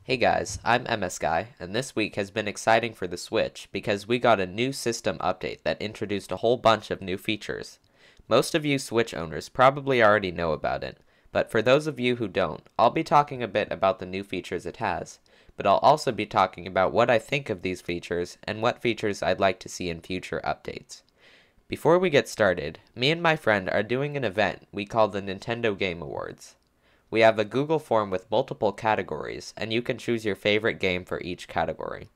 Hey guys, I'm MS Guy, and this week has been exciting for the Switch because we got a new system update that introduced a whole bunch of new features. Most of you Switch owners probably already know about it, but for those of you who don't, I'll be talking a bit about the new features it has, but I'll also be talking about what I think of these features and what features I'd like to see in future updates. Before we get started, me and my friend are doing an event we call the Nintendo Game Awards. We have a Google form with multiple categories, and you can choose your favorite game for each category.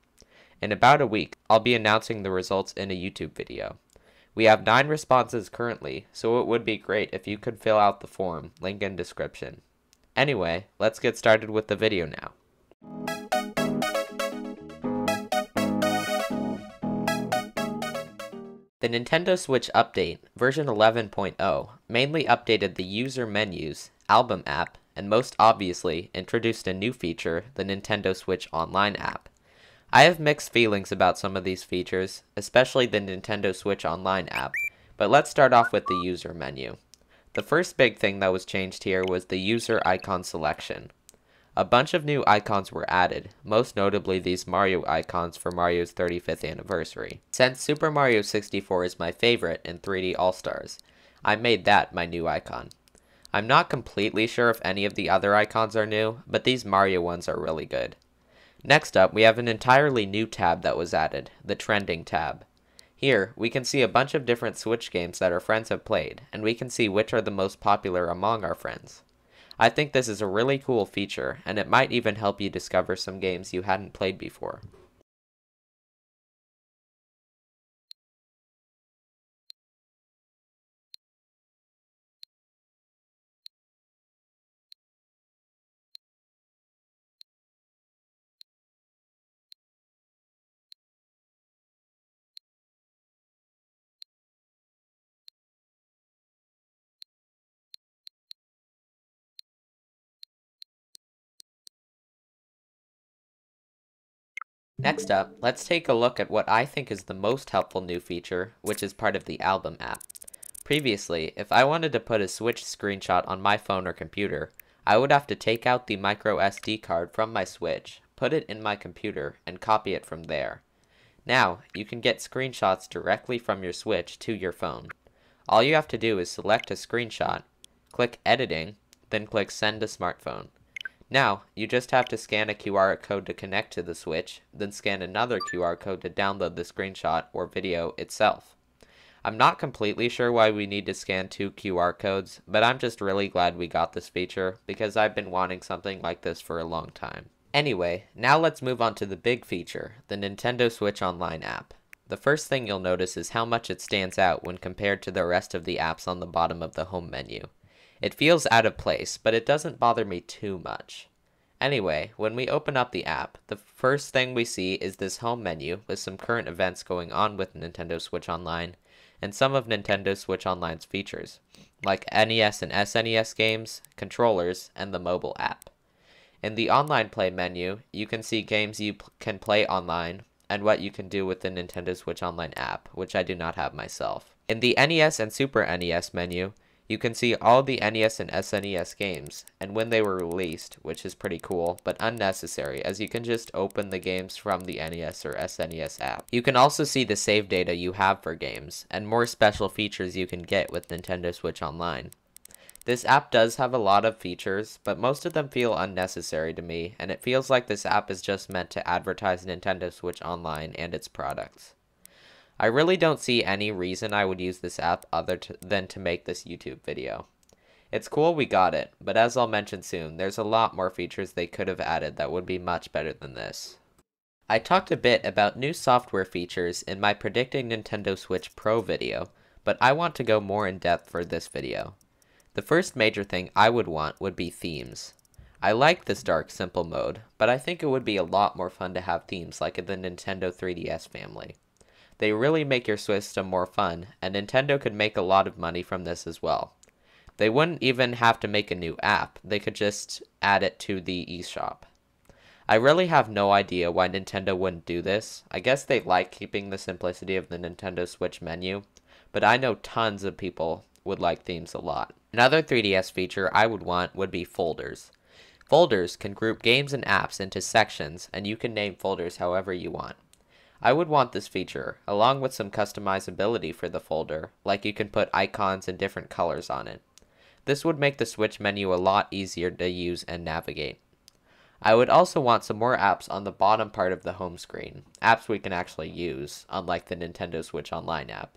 In about a week, I'll be announcing the results in a YouTube video. We have 9 responses currently, so it would be great if you could fill out the form, link in description. Anyway, let's get started with the video now. The Nintendo Switch Update, version 11.0, mainly updated the user menus, album app, and most obviously, introduced a new feature, the Nintendo Switch Online app. I have mixed feelings about some of these features, especially the Nintendo Switch Online app, but let's start off with the user menu. The first big thing that was changed here was the user icon selection. A bunch of new icons were added, most notably these Mario icons for Mario's 35th anniversary. Since Super Mario 64 is my favorite in 3D All-Stars, I made that my new icon. I'm not completely sure if any of the other icons are new, but these Mario ones are really good. Next up, we have an entirely new tab that was added, the Trending tab. Here, we can see a bunch of different Switch games that our friends have played, and we can see which are the most popular among our friends. I think this is a really cool feature, and it might even help you discover some games you hadn't played before. Next up, let's take a look at what I think is the most helpful new feature, which is part of the Album app. Previously, if I wanted to put a Switch screenshot on my phone or computer, I would have to take out the micro SD card from my Switch, put it in my computer, and copy it from there. Now, you can get screenshots directly from your Switch to your phone. All you have to do is select a screenshot, click Editing, then click Send to Smartphone. Now, you just have to scan a QR code to connect to the Switch, then scan another QR code to download the screenshot or video itself. I'm not completely sure why we need to scan 2 QR codes, but I'm just really glad we got this feature, because I've been wanting something like this for a long time. Anyway, now let's move on to the big feature, the Nintendo Switch Online app. The first thing you'll notice is how much it stands out when compared to the rest of the apps on the bottom of the home menu. It feels out of place, but it doesn't bother me too much. Anyway, when we open up the app, the first thing we see is this home menu with some current events going on with Nintendo Switch Online, and some of Nintendo Switch Online's features, like NES and SNES games, controllers, and the mobile app. In the Online Play menu, you can see games you can play online, and what you can do with the Nintendo Switch Online app, which I do not have myself. In the NES and Super NES menu, you can see all the NES and SNES games, and when they were released, which is pretty cool, but unnecessary, as you can just open the games from the NES or SNES app. You can also see the save data you have for games, and more special features you can get with Nintendo Switch Online. This app does have a lot of features, but most of them feel unnecessary to me, and it feels like this app is just meant to advertise Nintendo Switch Online and its products. I really don't see any reason I would use this app other than to make this YouTube video. It's cool we got it, but as I'll mention soon, there's a lot more features they could have added that would be much better than this. I talked a bit about new software features in my Predicting Nintendo Switch Pro video, but I want to go more in depth for this video. The first major thing I would want would be themes. I like this dark simple mode, but I think it would be a lot more fun to have themes like in the Nintendo 3DS family. They really make your system more fun, and Nintendo could make a lot of money from this as well. They wouldn't even have to make a new app, they could just add it to the eShop. I really have no idea why Nintendo wouldn't do this. I guess they like keeping the simplicity of the Nintendo Switch menu, but I know tons of people would like themes a lot. Another 3DS feature I would want would be folders. Folders can group games and apps into sections, and you can name folders however you want. I would want this feature, along with some customizability for the folder, like you can put icons and different colors on it. This would make the Switch menu a lot easier to use and navigate. I would also want some more apps on the bottom part of the home screen, apps we can actually use, unlike the Nintendo Switch Online app.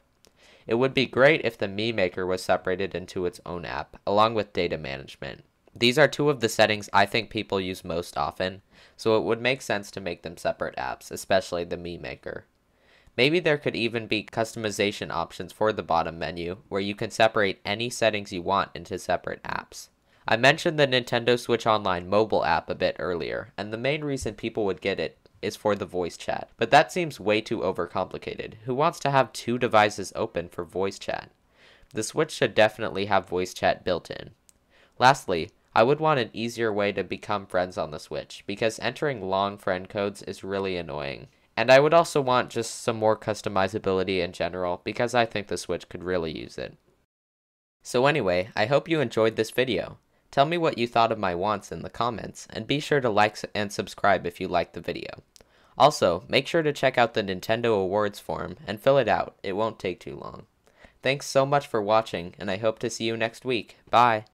It would be great if the Mii Maker was separated into its own app, along with data management. These are two of the settings I think people use most often, so it would make sense to make them separate apps, especially the Mii Maker. Maybe there could even be customization options for the bottom menu, where you can separate any settings you want into separate apps. I mentioned the Nintendo Switch Online mobile app a bit earlier, and the main reason people would get it is for the voice chat. But that seems way too overcomplicated. Who wants to have two devices open for voice chat? The Switch should definitely have voice chat built in. Lastly, I would want an easier way to become friends on the Switch, because entering long friend codes is really annoying. And I would also want just some more customizability in general, because I think the Switch could really use it. So anyway, I hope you enjoyed this video. Tell me what you thought of my wants in the comments, and be sure to like and subscribe if you liked the video. Also, make sure to check out the Nintendo Awards form and fill it out, it won't take too long. Thanks so much for watching, and I hope to see you next week. Bye!